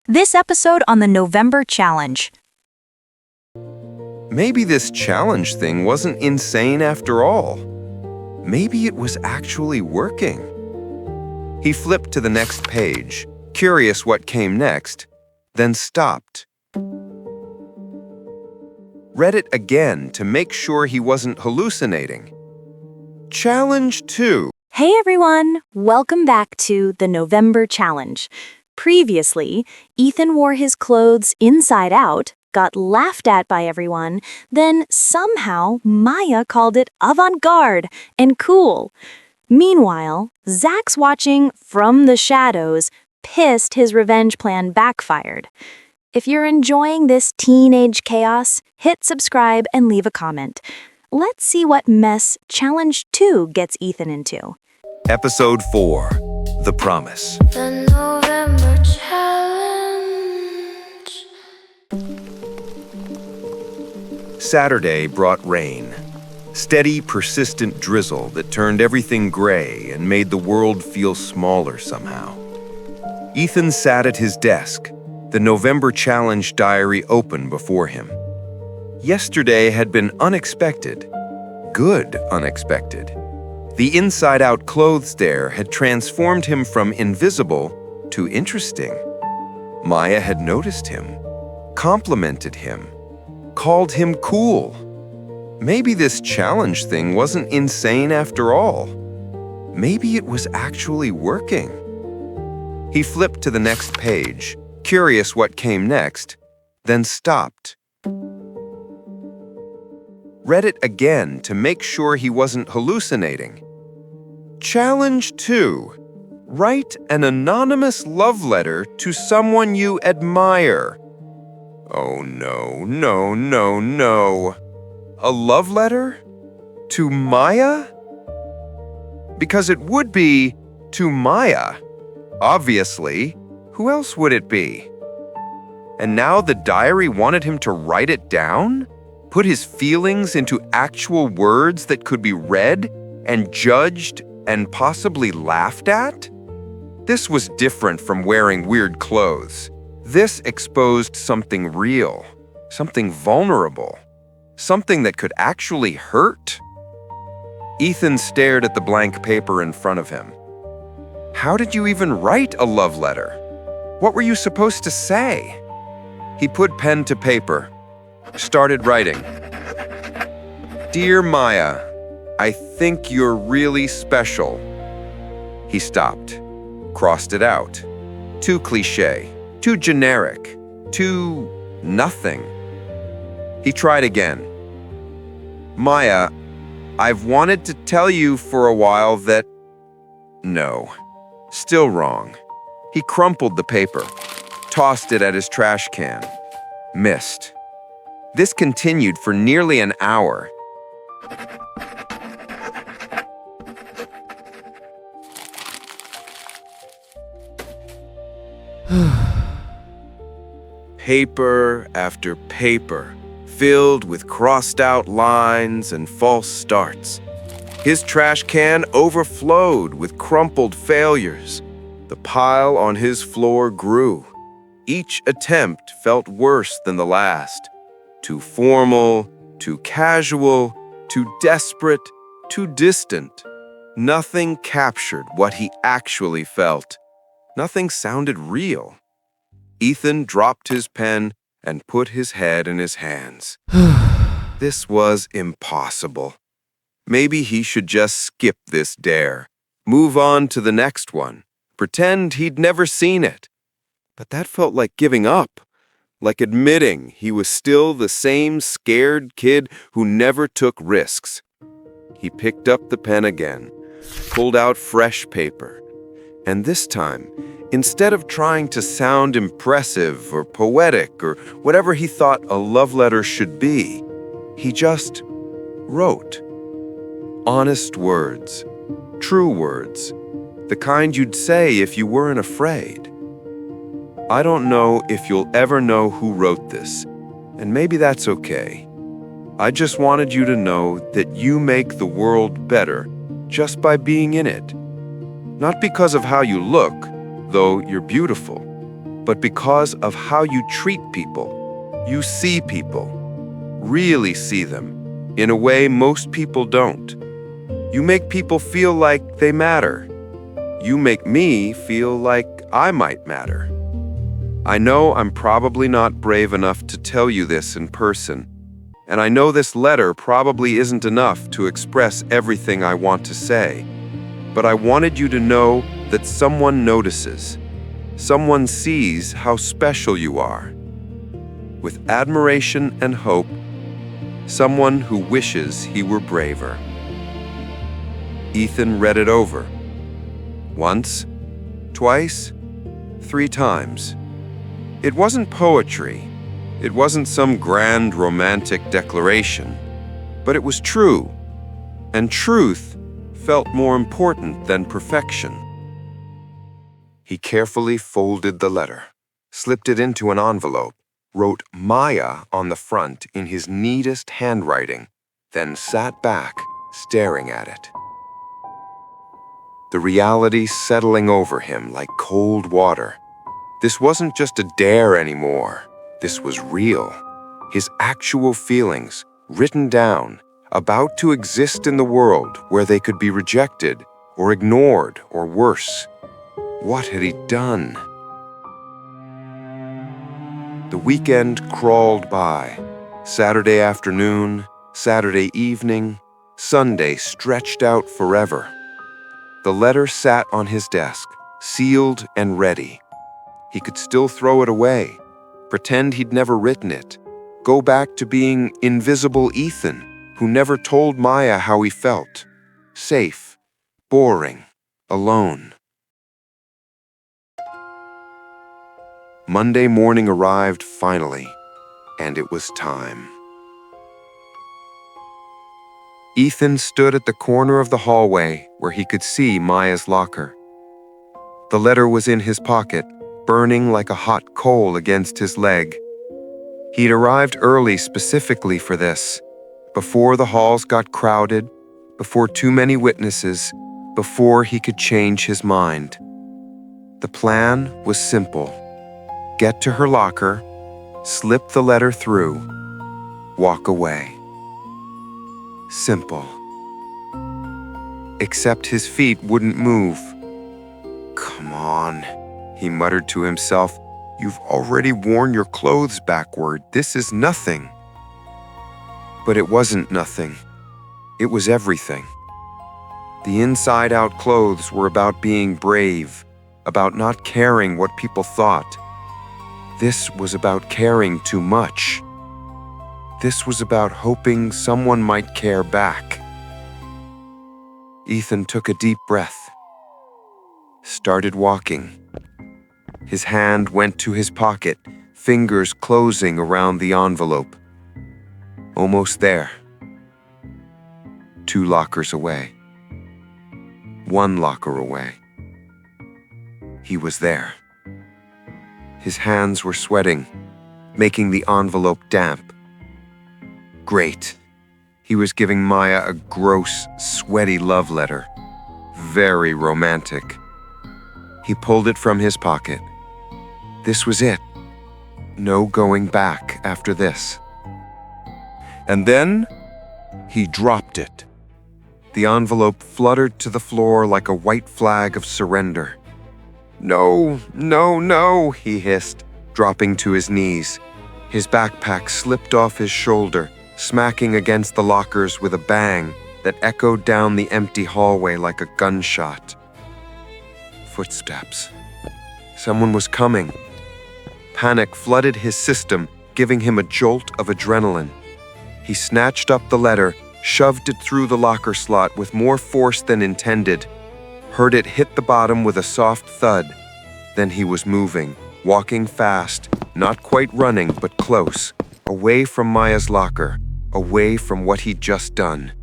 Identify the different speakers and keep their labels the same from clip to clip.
Speaker 1: This episode on the November Challenge.
Speaker 2: Maybe this challenge thing wasn't insane after all. Maybe it was actually working. He flipped to the next page, curious what came next, then stopped. Read it again to make sure he wasn't hallucinating. Challenge 2.
Speaker 1: Hey everyone! Welcome back to the November Challenge. Previously, Ethan wore his clothes inside out, got laughed at by everyone, then somehow Maya called it avant-garde and cool. Meanwhile, Zach's watching from the shadows, pissed his revenge plan backfired. If you're enjoying this teenage chaos, hit subscribe and leave a comment. Let's see what mess Challenge 2 gets Ethan into.
Speaker 2: Episode 4. The Promise.
Speaker 3: The November Challenge.
Speaker 2: Saturday brought rain. Steady, persistent drizzle that turned everything gray and made the world feel smaller somehow. Ethan sat at his desk, the November Challenge diary open before him. Yesterday had been unexpected. Good unexpected. The inside-out clothes there had transformed him from invisible to interesting. Maya had noticed him, complimented him, called him cool. Maybe this challenge thing wasn't insane after all. Maybe it was actually working. He flipped to the next page, curious what came next, then stopped. Read it again to make sure he wasn't hallucinating. Challenge 2. Write an anonymous love letter to someone you admire. Oh no, no, no, no. A love letter? To Maya? Because it would be to Maya. Obviously. Who else would it be? And now the diary wanted him to write it down? Put his feelings into actual words that could be read and judged and possibly laughed at? This was different from wearing weird clothes. This exposed something real, something vulnerable, something that could actually hurt. Ethan stared at the blank paper in front of him. How did you even write a love letter? What were you supposed to say? He put pen to paper, started writing. Dear Maya, I think you're really special. He stopped, crossed it out. Too cliché, too generic, too nothing. He tried again. Maya, I've wanted to tell you for a while that... No, still wrong. He crumpled the paper, tossed it at his trash can. Missed. This continued for nearly an hour. Paper after paper, filled with crossed-out lines and false starts. His trash can overflowed with crumpled failures. The pile on his floor grew. Each attempt felt worse than the last. Too formal, too casual, too desperate, too distant. Nothing captured what he actually felt. Nothing sounded real. Ethan dropped his pen and put his head in his hands. This was impossible. Maybe he should just skip this dare, move on to the next one, pretend he'd never seen it. But that felt like giving up, like admitting he was still the same scared kid who never took risks. He picked up the pen again, pulled out fresh paper, and this time, instead of trying to sound impressive or poetic or whatever he thought a love letter should be, he just wrote. Honest words, true words, the kind you'd say if you weren't afraid. I don't know if you'll ever know who wrote this, and maybe that's okay. I just wanted you to know that you make the world better just by being in it. Not because of how you look, though you're beautiful, but because of how you treat people. You see people, really see them, in a way most people don't. You make people feel like they matter. You make me feel like I might matter. I know I'm probably not brave enough to tell you this in person, and I know this letter probably isn't enough to express everything I want to say, but I wanted you to know that someone notices. Someone sees how special you are. With admiration and hope, someone who wishes he were braver. Ethan read it over. Once, twice, 3 times. It wasn't poetry. It wasn't some grand romantic declaration, but it was true, and truth felt more important than perfection. He carefully folded the letter, slipped it into an envelope, wrote Maya on the front in his neatest handwriting, then sat back, staring at it. The reality settling over him like cold water. This wasn't just a dare anymore. This was real. His actual feelings, written down, about to exist in the world where they could be rejected or ignored or worse. What had he done? The weekend crawled by. Saturday afternoon, Saturday evening, Sunday stretched out forever. The letter sat on his desk, sealed and ready. He could still throw it away, pretend he'd never written it, go back to being invisible Ethan, who never told Maya how he felt. Safe, boring, alone. Monday morning arrived finally, and it was time. Ethan stood at the corner of the hallway where he could see Maya's locker. The letter was in his pocket, burning like a hot coal against his leg. He'd arrived early specifically for this, before the halls got crowded, before too many witnesses, before he could change his mind. The plan was simple. Get to her locker, slip the letter through, walk away. Simple. Except his feet wouldn't move. Come on, he muttered to himself. You've already worn your clothes backward. This is nothing. But it wasn't nothing. It was everything. The inside-out clothes were about being brave, about not caring what people thought. This was about caring too much. This was about hoping someone might care back. Ethan took a deep breath, started walking. His hand went to his pocket, fingers closing around the envelope. Almost there. 2 lockers away. 1 locker away. He was there. His hands were sweating, making the envelope damp. Great. He was giving Maya a gross, sweaty love letter. Very romantic. He pulled it from his pocket. This was it. No going back after this. And then he dropped it. The envelope fluttered to the floor like a white flag of surrender. No, no, no, he hissed, dropping to his knees. His backpack slipped off his shoulder, smacking against the lockers with a bang that echoed down the empty hallway like a gunshot. Footsteps. Someone was coming. Panic flooded his system, giving him a jolt of adrenaline. He snatched up the letter, shoved it through the locker slot with more force than intended, heard it hit the bottom with a soft thud. Then he was moving, walking fast, not quite running, but close, away from Maya's locker, away from what he'd just done,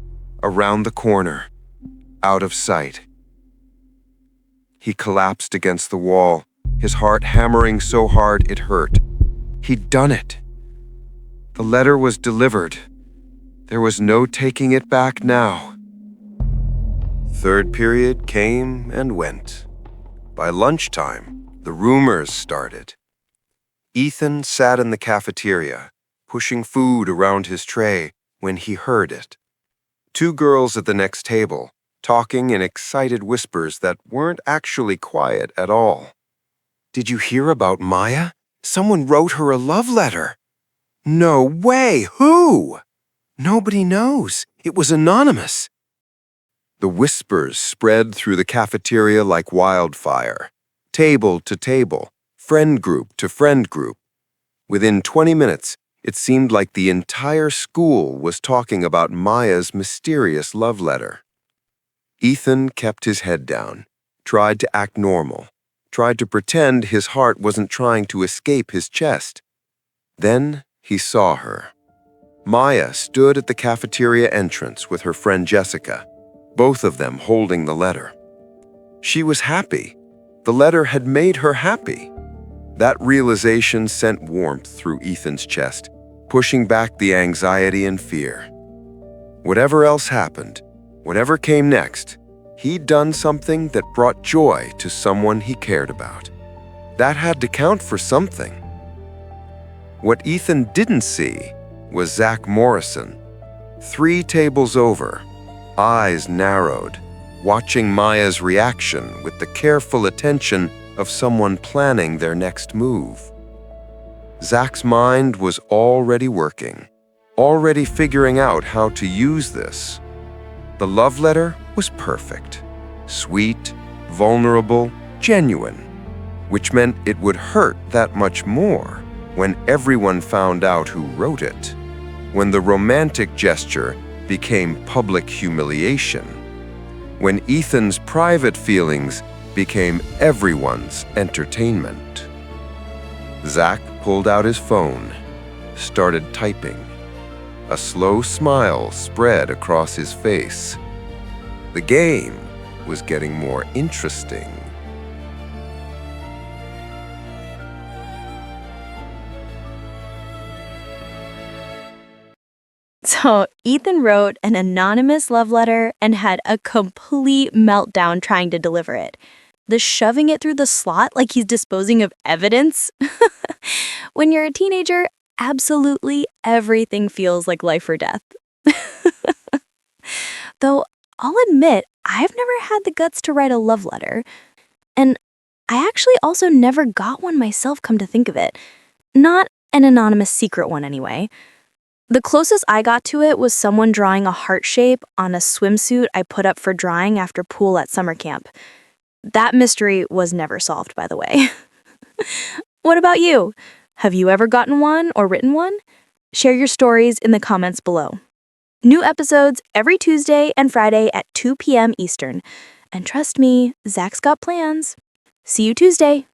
Speaker 2: around the corner, out of sight. He collapsed against the wall, his heart hammering so hard it hurt. He'd done it. The letter was delivered. There was no taking it back now. Third period came and went. By lunchtime, the rumors started. Ethan sat in the cafeteria, pushing food around his tray when he heard it. Two girls at the next table, talking in excited whispers that weren't actually quiet at all. "Did you hear about Maya? Someone wrote her a love letter." "No way! Who?" "Nobody knows. It was anonymous." The whispers spread through the cafeteria like wildfire, table to table, friend group to friend group. Within 20 minutes, it seemed like the entire school was talking about Maya's mysterious love letter. Ethan kept his head down, tried to act normal, tried to pretend his heart wasn't trying to escape his chest. Then he saw her. Maya stood at the cafeteria entrance with her friend Jessica, both of them holding the letter. She was happy. The letter had made her happy. That realization sent warmth through Ethan's chest, pushing back the anxiety and fear. Whatever else happened, whatever came next, he'd done something that brought joy to someone he cared about. That had to count for something. What Ethan didn't see was Zach Morrison, 3 tables over, eyes narrowed, watching Maya's reaction with the careful attention of someone planning their next move. Zach's mind was already working, already figuring out how to use this. The love letter was perfect, sweet, vulnerable, genuine, which meant it would hurt that much more when everyone found out who wrote it, when the romantic gesture became public humiliation, when Ethan's private feelings became everyone's entertainment. Zach pulled out his phone, started typing. A slow smile spread across his face. The game was getting more interesting.
Speaker 1: So Ethan wrote an anonymous love letter and had a complete meltdown trying to deliver it. The shoving it through the slot like he's disposing of evidence. When you're a teenager, absolutely everything feels like life or death. Though I'll admit, I've never had the guts to write a love letter. And I actually also never got one myself, come to think of it. Not an anonymous secret one anyway. The closest I got to it was someone drawing a heart shape on a swimsuit I put up for drying after pool at summer camp. That mystery was never solved, by the way. What about you? Have you ever gotten one or written one? Share your stories in the comments below. New episodes every Tuesday and Friday at 2 p.m. Eastern. And trust me, Zach's got plans. See you Tuesday.